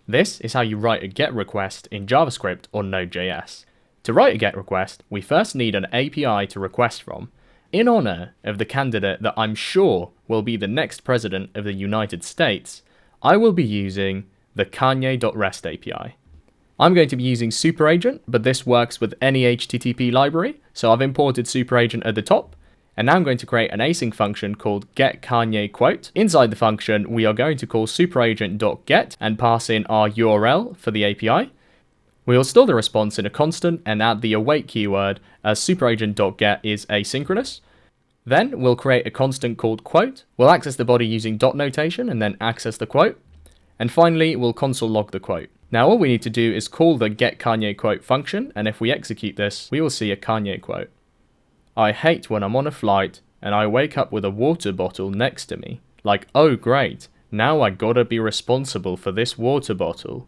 This is how you write a GET request in JavaScript or Node.js. To write a GET request, we first need an API to request from. In honor of the candidate that I'm sure will be the next president of the United States, I will be using the Kanye.rest API. I'm going to be using SuperAgent, but this works with any HTTP library, so I've imported SuperAgent at the top, and now I'm going to create an async function called getKanyeQuote. Inside the function, we are going to call superagent.get and pass in our URL for the API. We will store the response in a constant and add the await keyword as superagent.get is asynchronous. Then we'll create a constant called quote. We'll access the body using dot notation and then access the quote. And finally, we'll console log the quote. Now all we need to do is call the getKanyeQuote function, and if we execute this, we will see a Kanye quote. I hate when I'm on a flight and I wake up with a water bottle next to me. Like, oh great, now I gotta be responsible for this water bottle.